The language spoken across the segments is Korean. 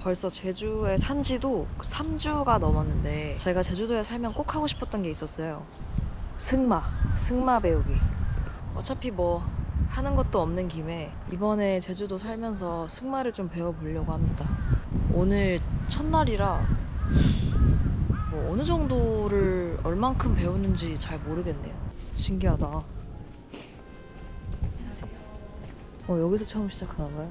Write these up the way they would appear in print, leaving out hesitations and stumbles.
벌써 제주에 산 지도 3주가 넘었는데 제가 제주도에 살면 꼭 하고 싶었던 게 있었어요. 승마 배우기. 어차피 뭐 하는 것도 없는 김에 이번에 제주도 살면서 승마를 좀 배워보려고 합니다. 오늘 첫날이라 뭐 어느 정도를 얼만큼 배우는지 잘 모르겠네요. 신기하다. 여기서 처음 시작하나 봐요.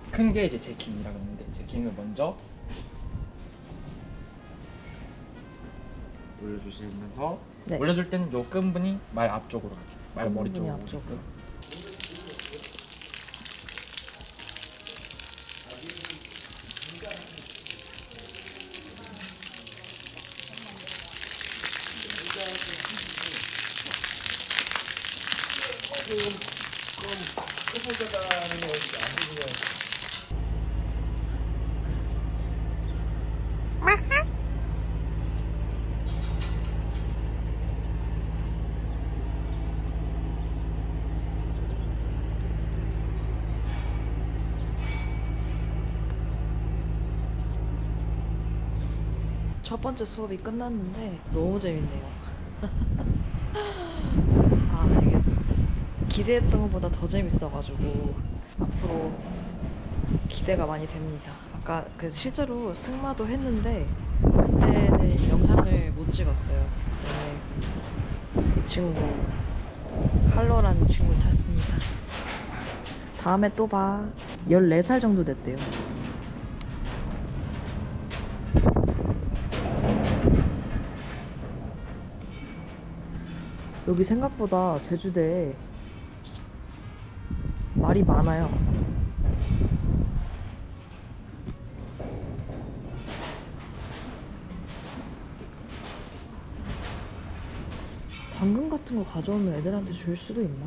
큰 게 이제 제킹이라고 하는데, 제킹을 먼저 올려주시면서 네. 올려줄 때는 요 끈분이 말 앞쪽으로 가죠. 말 머리 끈분이 쪽으로. 앞쪽으로. 첫 번째 수업이 끝났는데 너무 재밌네요. 아, 이게 기대했던 것보다 더 재밌어가지고 앞으로 기대가 많이 됩니다. 아까 실제로 승마도 했는데 그때는 영상을 못 찍었어요. 이 친구 할로라는 친구 탔습니다. 다음에 또 봐. 14살 정도 됐대요. 여기 생각보다 제주대에 말이 많아요. 당근 같은 거 가져오면 애들한테 줄 수도 있나?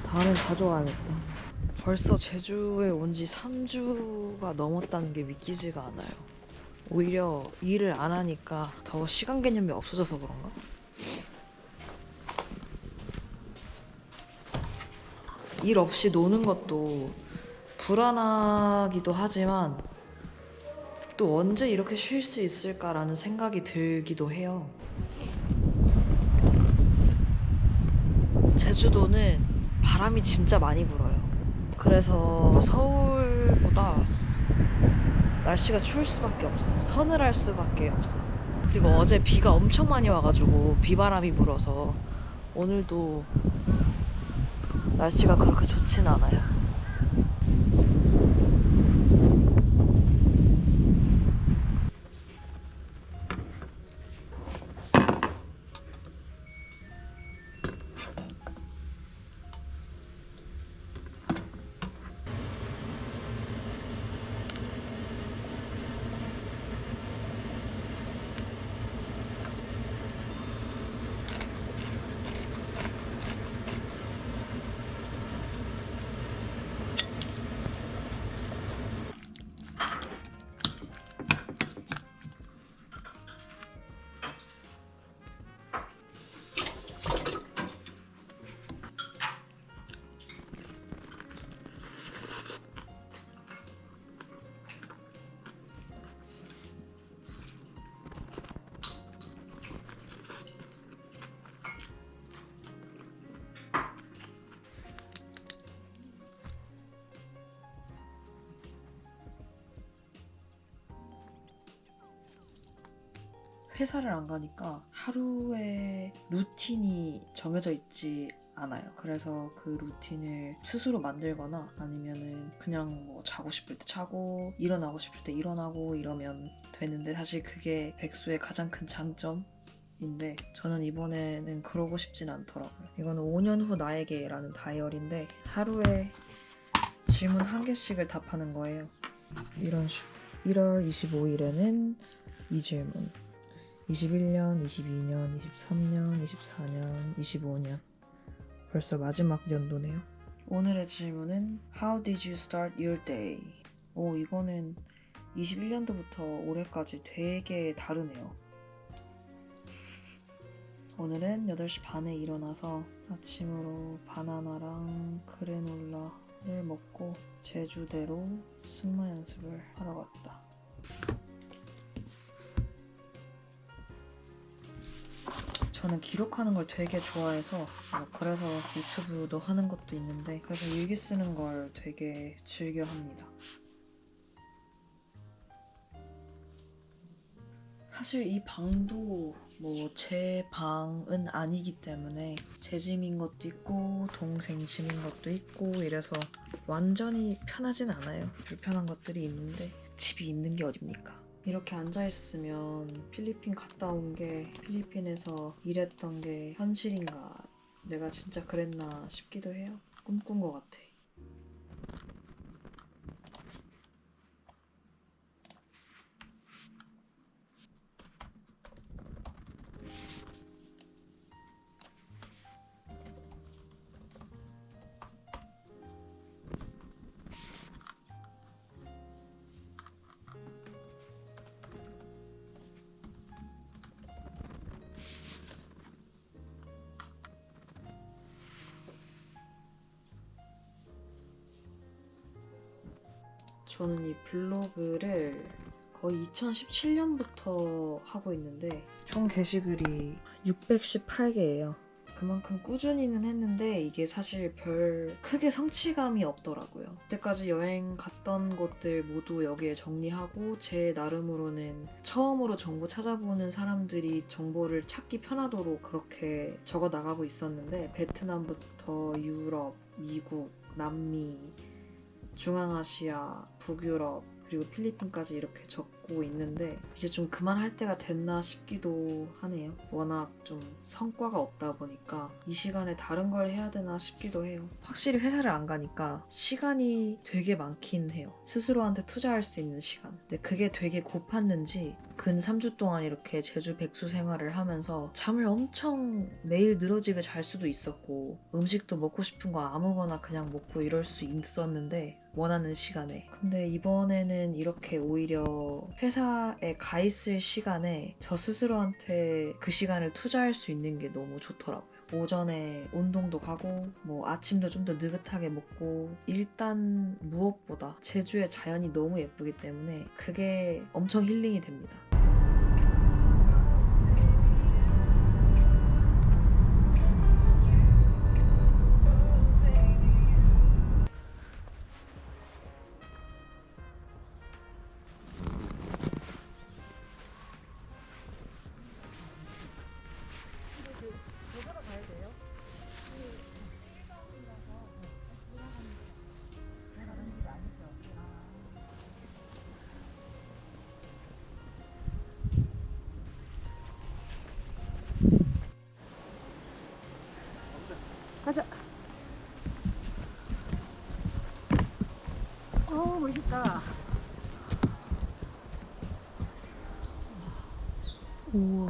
다음엔 가져와야겠다. 벌써 제주에 온 지 3주가 넘었다는 게 믿기지가 않아요. 오히려 일을 안 하니까 더 시간 개념이 없어져서 그런가? 일 없이 노는 것도 불안하기도 하지만 또 언제 이렇게 쉴 수 있을까라는 생각이 들기도 해요. 제주도는 바람이 진짜 많이 불어요. 그래서 서울보다 날씨가 추울 수밖에 없어. 서늘할 수밖에 없어. 그리고 어제 비가 엄청 많이 와가지고 비바람이 불어서 오늘도 날씨가 그렇게 좋진 않아요. 회사를 안 가니까 하루에 루틴이 정해져 있지 않아요. 그래서 그 루틴을 스스로 만들거나 아니면은 그냥 뭐 자고 싶을 때 자고 일어나고 싶을 때 일어나고 이러면 되는데 사실 그게 백수의 가장 큰 장점인데 저는 이번에는 그러고 싶진 않더라고요. 이거는 5년 후 나에게 라는 다이어리인데 하루에 질문 1개씩을 답하는 거예요. 이런 식으로 1월 25일에는 이 질문 21년, 22년, 23년, 24년, 25년 벌써 마지막 연도네요. 오늘의 질문은 How did you start your day? 이거는 21년도부터 올해까지 되게 다르네요. 오늘은 8시 반에 일어나서 아침으로 바나나랑 그래놀라를 먹고 제주대로 승마 연습을 하러 갔다. 저는 기록하는 걸 되게 좋아해서 그래서 유튜브도 하는 것도 있는데 그래서 일기 쓰는 걸 되게 즐겨 합니다. 사실 이 방도 뭐 제 방은 아니기 때문에 제 짐인 것도 있고 동생 짐인 것도 있고 이래서 완전히 편하진 않아요. 불편한 것들이 있는데 집이 있는 게 어딥니까? 이렇게 앉아있으면 필리핀 갔다 온 게 필리핀에서 일했던 게 현실인가 내가 진짜 그랬나 싶기도 해요. 꿈꾼 것 같아. 저는 이 블로그를 거의 2017년부터 하고 있는데 총 게시글이 618개예요. 그만큼 꾸준히는 했는데 이게 사실 별 크게 성취감이 없더라고요. 그때까지 여행 갔던 곳들 모두 여기에 정리하고 제 나름으로는 처음으로 정보 찾아보는 사람들이 정보를 찾기 편하도록 그렇게 적어 나가고 있었는데 베트남부터 유럽, 미국, 남미, 중앙아시아, 북유럽, 그리고 필리핀까지 이렇게 적고 있는데 이제 좀 그만할 때가 됐나 싶기도 하네요. 워낙 좀 성과가 없다 보니까 이 시간에 다른 걸 해야 되나 싶기도 해요. 확실히 회사를 안 가니까 시간이 되게 많긴 해요. 스스로한테 투자할 수 있는 시간. 근데 그게 되게 고팠는지 근 3주 동안 이렇게 제주 백수 생활을 하면서 잠을 엄청 매일 늘어지게 잘 수도 있었고 음식도 먹고 싶은 거 아무거나 그냥 먹고 이럴 수 있었는데 원하는 시간에. 근데 이번에는 이렇게 오히려 회사에 가 있을 시간에 저 스스로한테 그 시간을 투자할 수 있는 게 너무 좋더라고요. 오전에 운동도 가고 뭐 아침도 좀 더 느긋하게 먹고 일단 무엇보다 제주의 자연이 너무 예쁘기 때문에 그게 엄청 힐링이 됩니다. 가자. 멋있다. 우와.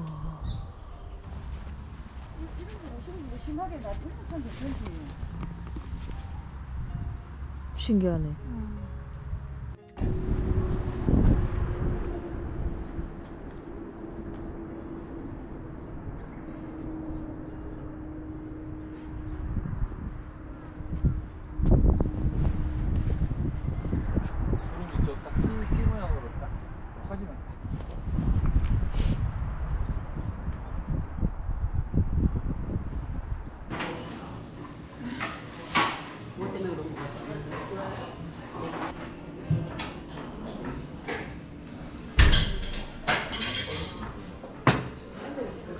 이런 거 무심하게 놔두면 참 괜찮지. 신기하네. 구름이 저딱 띠 모양으로 딱 커지면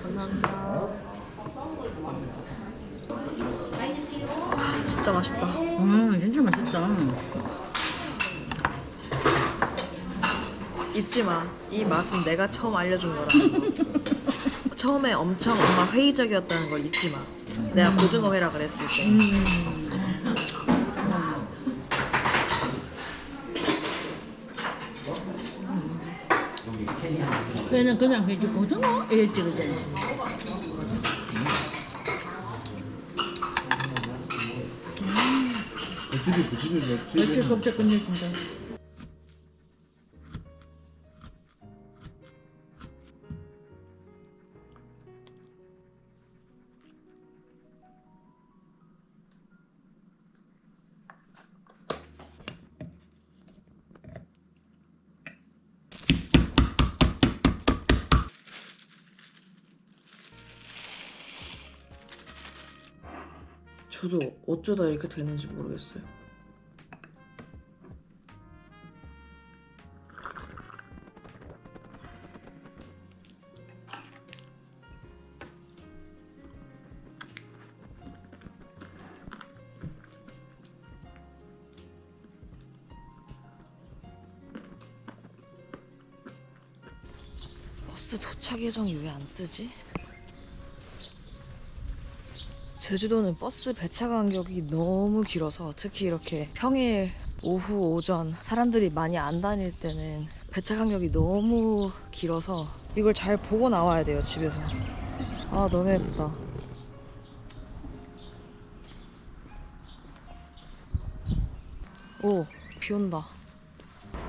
감사합니다. 진짜 맛있다. 진짜 맛있다. 잊지 마. 이 맛은 내가 처음 알려준 거라. 처음에 엄청 엄마 회의적이었다는 걸 잊지 마. 내가 고등어 회라 그랬을 때. 얘는 그냥 해지 고등어? 이랬지 그지? 며칠 껍질 끝내준다. 저도 어쩌다 이렇게 되는지 모르겠어요. 버스 도착 예정이 왜 안 뜨지? 제주도는 버스 배차 간격이 너무 길어서 특히 이렇게 평일 오후 오전 사람들이 많이 안 다닐 때는 배차 간격이 너무 길어서 이걸 잘 보고 나와야 돼요, 집에서. 아, 너무 예쁘다. 오, 비 온다.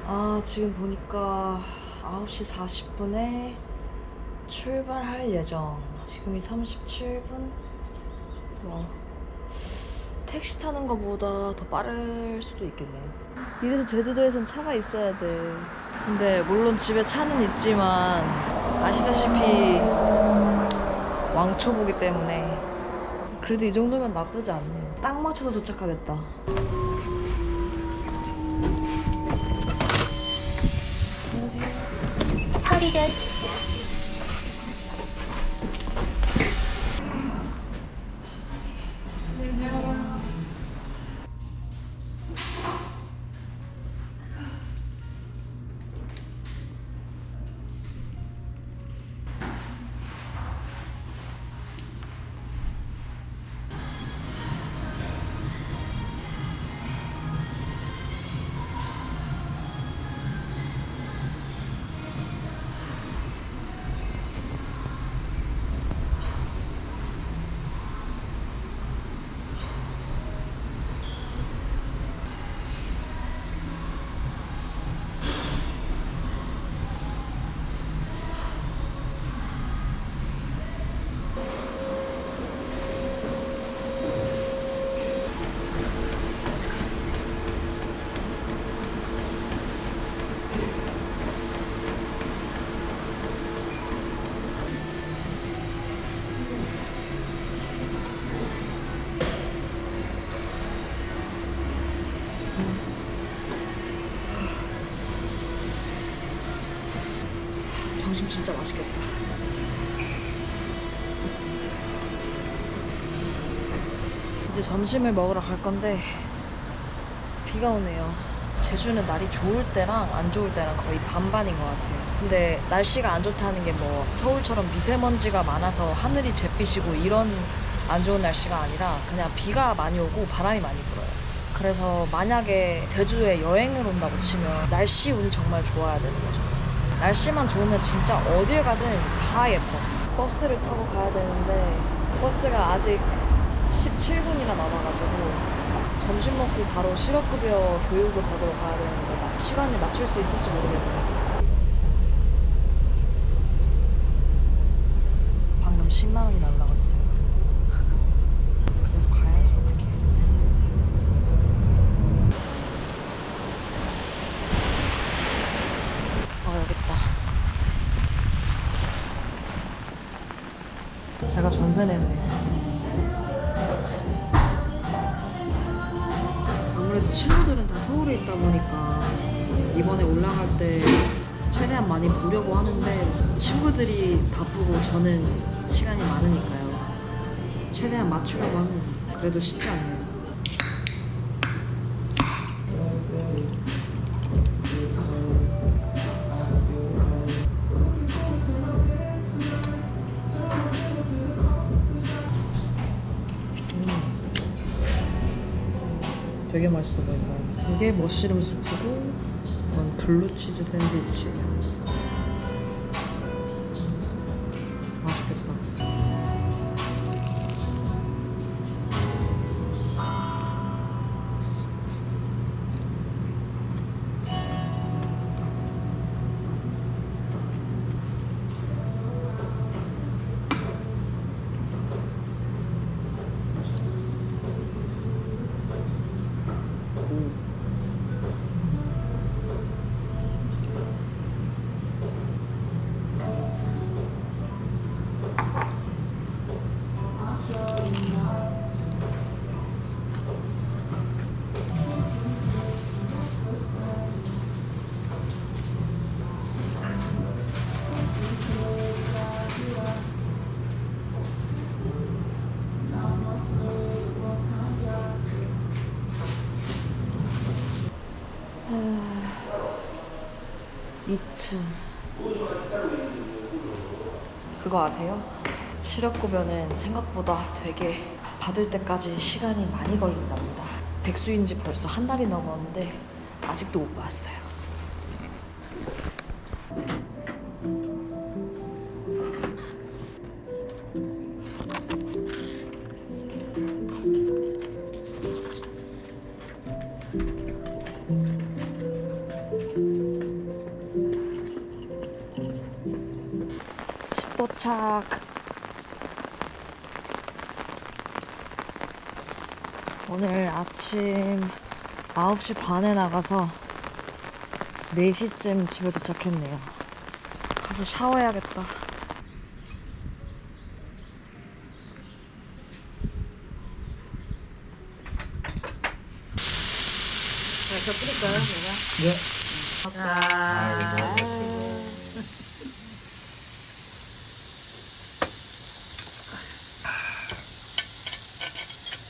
아, 지금 보니까 9시 40분에 출발할 예정. 지금이 37분? 택시 타는 것보다 더 빠를 수도 있겠네요. 이래서 제주도에선 차가 있어야 돼. 근데 물론 집에 차는 있지만 아시다시피 왕초보기 때문에 그래도 이 정도면 나쁘지 않네요. 딱 맞춰서 도착하겠다. 안녕하세요. 허리를 점심 진짜 맛있겠다. 이제 점심을 먹으러 갈 건데 비가 오네요. 제주는 날이 좋을 때랑 안 좋을 때랑 거의 반반인 것 같아요. 근데 날씨가 안 좋다는 게 뭐 서울처럼 미세먼지가 많아서 하늘이 잿빛이고 이런 안 좋은 날씨가 아니라 그냥 비가 많이 오고 바람이 많이 불어요. 그래서 만약에 제주도에 여행을 온다고 치면 날씨 운이 정말 좋아야 되는 거죠. 날씨만 좋으면 진짜 어딜 가든 다 예뻐. 버스를 타고 가야 되는데 버스가 아직 17분이나 남아가지고 점심 먹고 바로 실업급여 교육을 받으러 가야 되는데 시간을 맞출 수 있을지 모르겠네. 방금 10만 원이 날라갔어요. 그래도 가야지 어떡해. 여기 있다. 제가 전세 냈네요. 아무래도 친구들은 다 서울에 있다 보니까 이번에 올라갈 때 최대한 많이 보려고 하는데 친구들이 바쁘고 저는 시간이 많으니까요. 최대한 맞추려고 합니다. 그래도 쉽지 않네요. 되게 맛있어 보인다. 이게 머쉬룸 수프고 이건 블루치즈 샌드위치예요. 맛있겠다. 2층. 그거 아세요? 시력고변은 생각보다 되게 받을 때까지 시간이 많이 걸린답니다. 백수인지 벌써 한 달이 넘었는데 아직도 못 받았어요. 집 도착. 오늘 아침 9시 반에 나가서 4시쯤 집에 도착했네요. 가서 샤워해야겠다. 자, 저 뿌릴까요, 제가? 네. 자,